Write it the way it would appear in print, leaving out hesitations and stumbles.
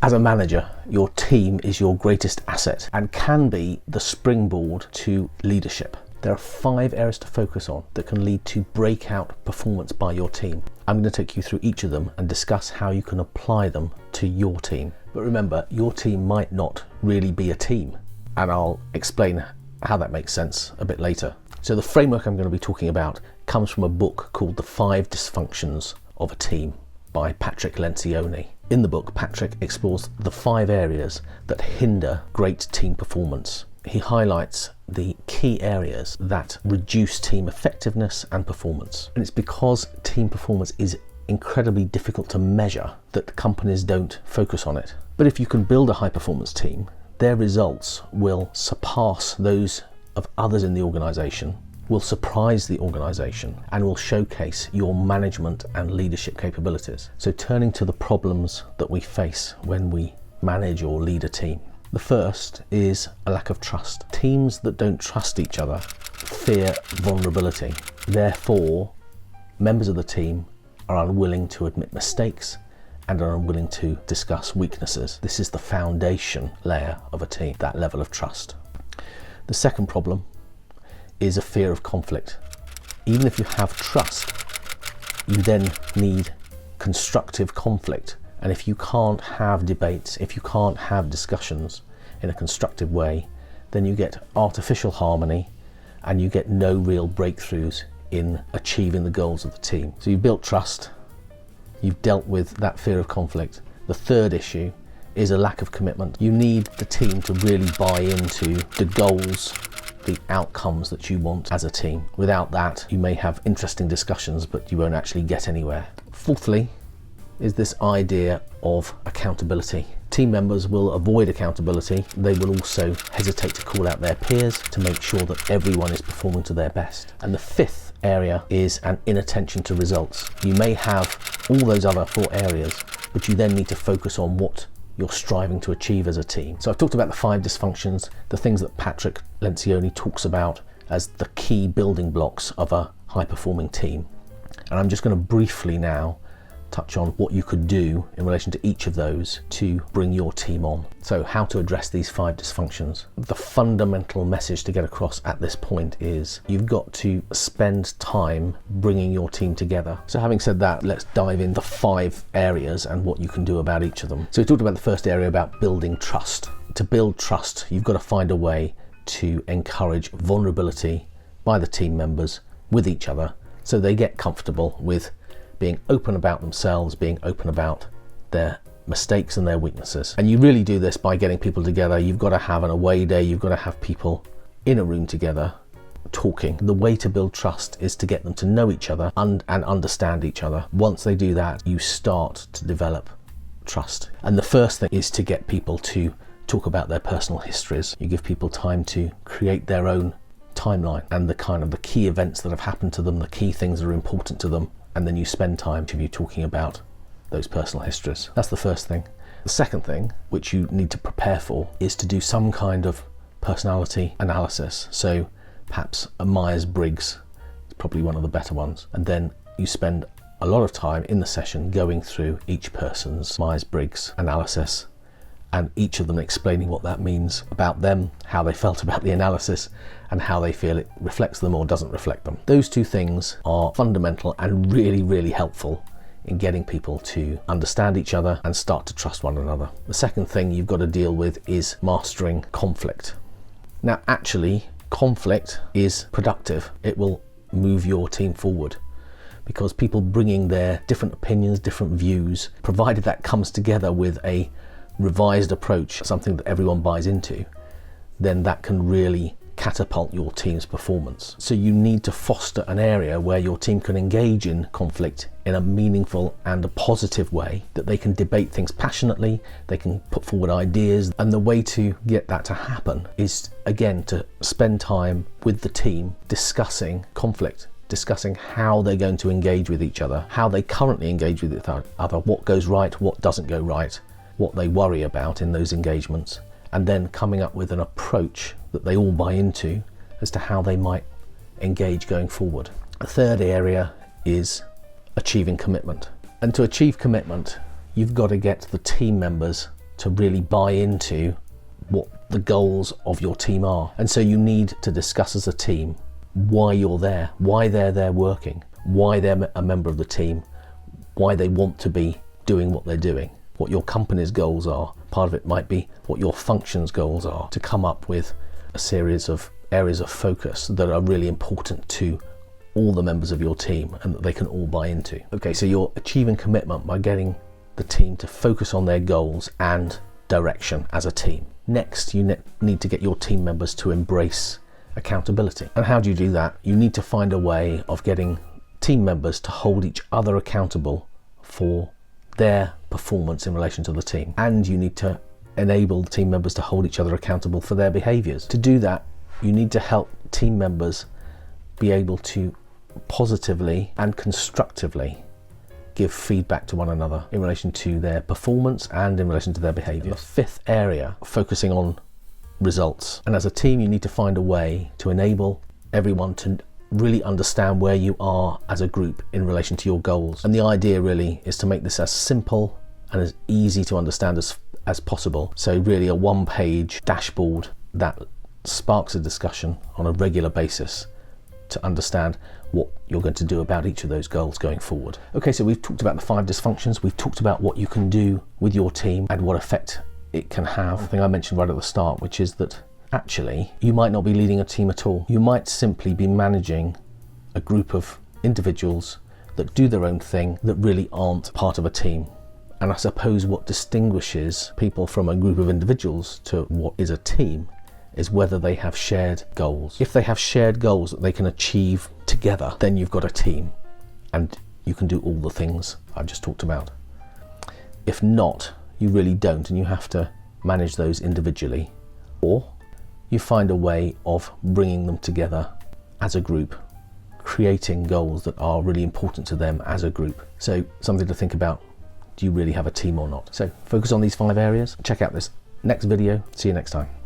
As a manager, your team is your greatest asset and can be the springboard to leadership. There are 5 areas to focus on that can lead to breakout performance by your team. I'm going to take you through each of them and discuss how you can apply them to your team. But remember, your team might not really be a team, and I'll explain how that makes sense a bit later. So the framework I'm going to be talking about comes from a book called The 5 Dysfunctions of a Team by Patrick Lencioni. In the book, Patrick explores the 5 areas that hinder great team performance. He highlights the key areas that reduce team effectiveness and performance. And it's because team performance is incredibly difficult to measure that companies don't focus on it. But if you can build a high performance team, their results will surpass those of others in the organization, will surprise the organization, and will showcase your management and leadership capabilities. So turning to the problems that we face when we manage or lead a team. The first is a lack of trust. Teams that don't trust each other fear vulnerability. Therefore, members of the team are unwilling to admit mistakes and are unwilling to discuss weaknesses. This is the foundation layer of a team, that level of trust. The second problem is a fear of conflict. Even if you have trust, you then need constructive conflict. And if you can't have debates, if you can't have discussions in a constructive way, then you get artificial harmony and you get no real breakthroughs in achieving the goals of the team. So you've built trust, you've dealt with that fear of conflict. The third issue is a lack of commitment. You need the team to really buy into the goals, the outcomes that you want as a team. Without that, you may have interesting discussions, but you won't actually get anywhere. Fourthly, is this idea of accountability. Team members will avoid accountability. They will also hesitate to call out their peers to make sure that everyone is performing to their best. And the fifth area is an inattention to results. You may have all those other 4 areas, but you then need to focus on what you're striving to achieve as a team. So I've talked about the 5 dysfunctions, the things that Patrick Lencioni talks about as the key building blocks of a high-performing team. And I'm just going to briefly now touch on what you could do in relation to each of those to bring your team on. So how to address these 5 dysfunctions. The fundamental message to get across at this point is you've got to spend time bringing your team together. So having said that, let's dive into 5 areas and what you can do about each of them. So we talked about the first area about building trust. To build trust, you've got to find a way to encourage vulnerability by the team members with each other so they get comfortable with being open about themselves, being open about their mistakes and their weaknesses. And you really do this by getting people together. You've got to have an away day. You've got to have people in a room together talking. The way to build trust is to get them to know each other and understand each other. Once they do that, you start to develop trust. And the first thing is to get people to talk about their personal histories. You give people time to create their own timeline and the key events that have happened to them, the key things that are important to them. And then you spend time to you talking about those personal histories. That's the first thing. The second thing, which you need to prepare for, is to do some kind of personality analysis. So perhaps a Myers-Briggs is probably one of the better ones. And then you spend a lot of time in the session going through each person's Myers-Briggs analysis and each of them explaining what that means about them, how they felt about the analysis, and how they feel it reflects them or doesn't reflect them. Those 2 things are fundamental and really, really helpful in getting people to understand each other and start to trust one another. The second thing you've got to deal with is mastering conflict. Now, actually, conflict is productive. It will move your team forward because people bringing their different opinions, different views, provided that comes together with a revised approach, something that everyone buys into, then that can really catapult your team's performance. So you need to foster an area where your team can engage in conflict in a meaningful and a positive way, that they can debate things passionately, they can put forward ideas. And the way to get that to happen is, again, to spend time with the team discussing conflict, discussing how they're going to engage with each other, how they currently engage with each other, what goes right, what doesn't go right, what they worry about in those engagements, and then coming up with an approach that they all buy into as to how they might engage going forward. The third area is achieving commitment. And to achieve commitment, you've got to get the team members to really buy into what the goals of your team are. And so you need to discuss as a team why you're there, why they're there working, why they're a member of the team, why they want to be doing what they're doing, what your company's goals are. Part of it might be what your functions goals are, to come up with a series of areas of focus that are really important to all the members of your team and that they can all buy into. Okay, so you're achieving commitment by getting the team to focus on their goals and direction as a team. Next, you need to get your team members to embrace accountability. And how do you do that? You need to find a way of getting team members to hold each other accountable for their performance in relation to the team. And you need to enable team members to hold each other accountable for their behaviors. To do that, you need to help team members be able to positively and constructively give feedback to one another in relation to their performance and in relation to their behavior. The fifth area, focusing on results. And as a team, you need to find a way to enable everyone to really understand where you are as a group in relation to your goals. And the idea really is to make this as simple and as easy to understand as possible. So really a one-page dashboard that sparks a discussion on a regular basis to understand what you're going to do about each of those goals going forward. Okay, so we've talked about the 5 dysfunctions. We've talked about what you can do with your team and what effect it can have. The thing I mentioned right at the start, which is that actually you might not be leading a team at all. You might simply be managing a group of individuals that do their own thing, that really aren't part of a team. And I suppose what distinguishes people from a group of individuals to what is a team is whether they have shared goals. If they have shared goals that they can achieve together, then you've got a team and you can do all the things I've just talked about. If not, you really don't, and you have to manage those individually, or you find a way of bringing them together as a group, creating goals that are really important to them as a group. So something to think about. Do you really have a team or not? So focus on these 5 areas. Check out this next video. See you next time.